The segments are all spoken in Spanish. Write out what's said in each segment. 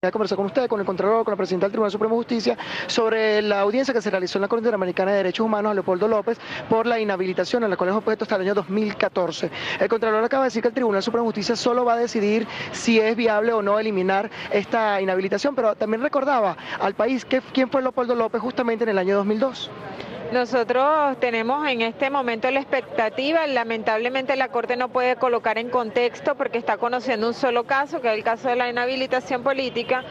A conversar con usted, con el Contralor, con la Presidenta del Tribunal Supremo de Justicia, sobre la audiencia que se realizó en la Corte Interamericana de Derechos Humanos a Leopoldo López por la inhabilitación en la cual es objeto hasta el año 2014. El Contralor acaba de decir que el Tribunal Supremo de Justicia solo va a decidir si es viable o no eliminar esta inhabilitación, pero también recordaba al país quién fue Leopoldo López justamente en el año 2002. Nosotros tenemos en este momento la expectativa, lamentablemente la Corte no puede colocar en contexto porque está conociendo un solo caso, que es el caso de la inhabilitación política.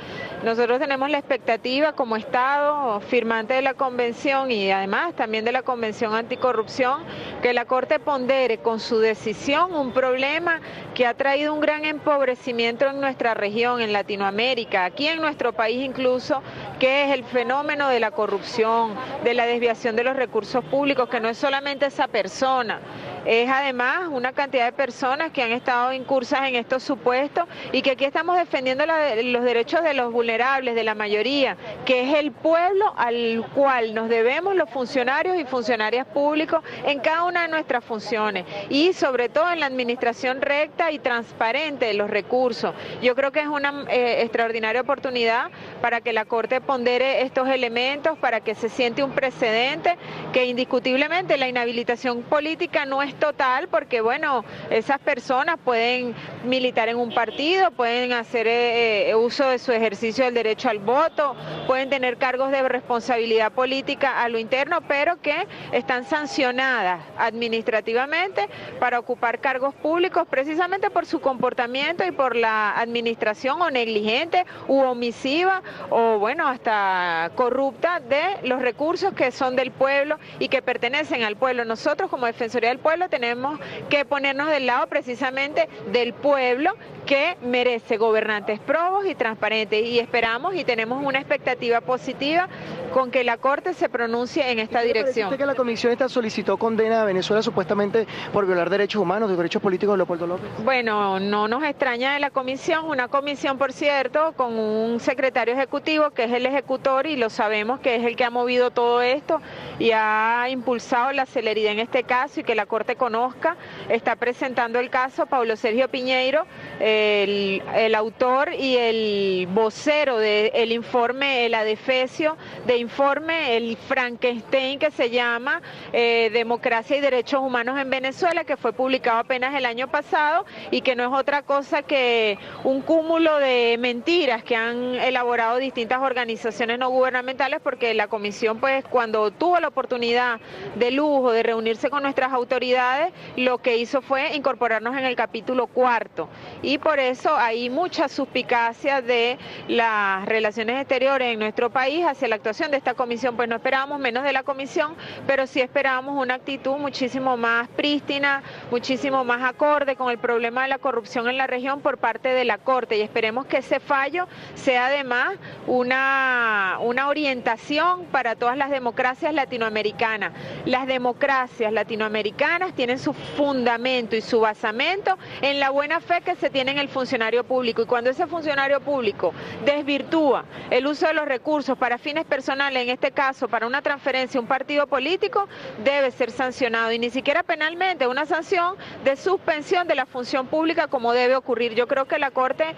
Nosotros tenemos la expectativa como Estado, firmante de la Convención y además también de la Convención Anticorrupción, que la Corte pondere con su decisión un problema que ha traído un gran empobrecimiento en nuestra región, en Latinoamérica, aquí en nuestro país incluso, que es el fenómeno de la corrupción, de la desviación de los recursos públicos, que no es solamente esa persona, es además una cantidad de personas que han estado incursas en estos supuestos y que aquí estamos defendiendo los derechos de los vulnerables, de la mayoría, que es el pueblo al cual nos debemos los funcionarios y funcionarias públicos en cada una de nuestras funciones y sobre todo en la administración recta y transparente de los recursos. Yo creo que es una extraordinaria oportunidad para que la Corte pondere estos elementos, para que se siente un precedente, que indiscutiblemente la inhabilitación política no es total, porque bueno, esas personas pueden militar en un partido, pueden hacer uso de su ejercicio del derecho al voto, pueden tener cargos de responsabilidad política a lo interno, pero que están sancionadas administrativamente para ocupar cargos públicos precisamente por su comportamiento y por la administración o negligente u omisiva o bueno, hasta corrupta de los recursos que son del pueblo y que pertenecen al pueblo. Nosotros como Defensoría del Pueblo tenemos que ponernos del lado precisamente del pueblo que merece gobernantes probos y transparentes y esperamos y tenemos una expectativa positiva con que la Corte se pronuncie en esta dirección. ¿Usted que la comisión esta solicitó condena a Venezuela supuestamente por violar derechos humanos, de derechos políticos de Leopoldo López? Bueno, no nos extraña de la comisión, una comisión por cierto con un secretario ejecutivo que es el ejecutor y lo sabemos que es el que ha movido todo esto y ha impulsado la celeridad en este caso y que la Corte conozca. Está presentando el caso Paulo Sergio Piñeiro, el autor y el vocero del informe, el adefesio de informe, el Frankenstein que se llama Democracia y Derechos Humanos en Venezuela, que fue publicado apenas el año pasado y que no es otra cosa que un cúmulo de mentiras que han elaborado distintas organizaciones no gubernamentales, porque la comisión pues cuando tuvo la oportunidad de lujo de reunirse con nuestras autoridades, lo que hizo fue incorporarnos en el capítulo 4 y por eso hay mucha suspicacia de las relaciones exteriores en nuestro país hacia la actuación de esta comisión. Pues no esperábamos menos de la comisión, pero sí esperábamos una actitud muchísimo más prístina, muchísimo más acorde con el problema de la corrupción en la región por parte de la Corte y esperemos que ese fallo sea además una orientación para todas las democracias latinoamericanas. Las democracias latinoamericanas tienen su fundamento y su basamento en la buena fe que se tiene en el funcionario público y cuando ese funcionario público desvirtúa el uso de los recursos para fines personales, en este caso para una transferencia a un partido político, debe ser sancionado y ni siquiera penalmente, una sanción de suspensión de la función pública como debe ocurrir. Yo creo que la Corte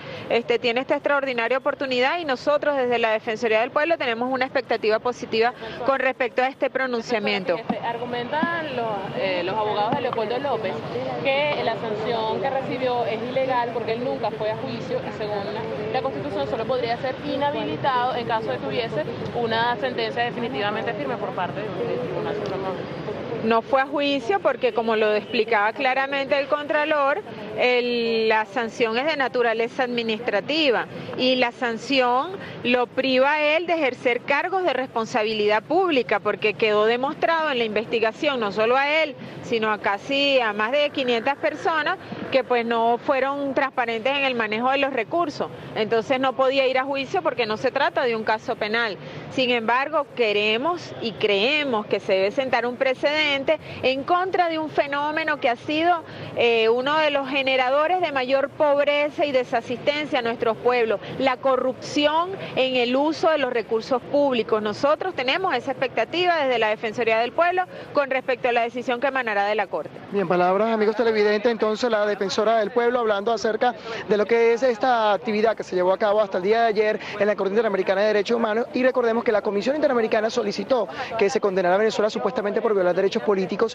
tiene esta extraordinaria oportunidad y nosotros desde la Defensoría del Pueblo tenemos una expectativa positiva con respecto a este pronunciamiento. Argumentan los abogados de Leopoldo López que la sanción que recibió es ilegal porque él nunca fue a juicio y según la Constitución solo podría ser inhabilitado en caso de que hubiese una sentencia definitivamente firme por parte del Tribunal Supremo. No fue a juicio porque, como lo explicaba claramente el Contralor, la sanción es de naturaleza administrativa y la sanción lo priva a él de ejercer cargos de responsabilidad pública porque quedó demostrado en la investigación, no solo a él, sino a más de 500 personas que pues no fueron transparentes en el manejo de los recursos. Entonces no podía ir a juicio porque no se trata de un caso penal. Sin embargo, queremos y creemos que se debe sentar un precedente en contra de un fenómeno que ha sido uno de los generadores de mayor pobreza y desasistencia a nuestros pueblos, la corrupción en el uso de los recursos públicos. Nosotros tenemos esa expectativa desde la Defensoría del Pueblo con respecto a la decisión que emanará de la Corte. Bien, palabras, amigos televidentes, entonces la Defensora del Pueblo hablando acerca de lo que es esta actividad que se llevó a cabo hasta el día de ayer en la Corte Interamericana de Derechos Humanos, y recordemos que la Comisión Interamericana solicitó que se condenara a Venezuela supuestamente por violar derechos políticos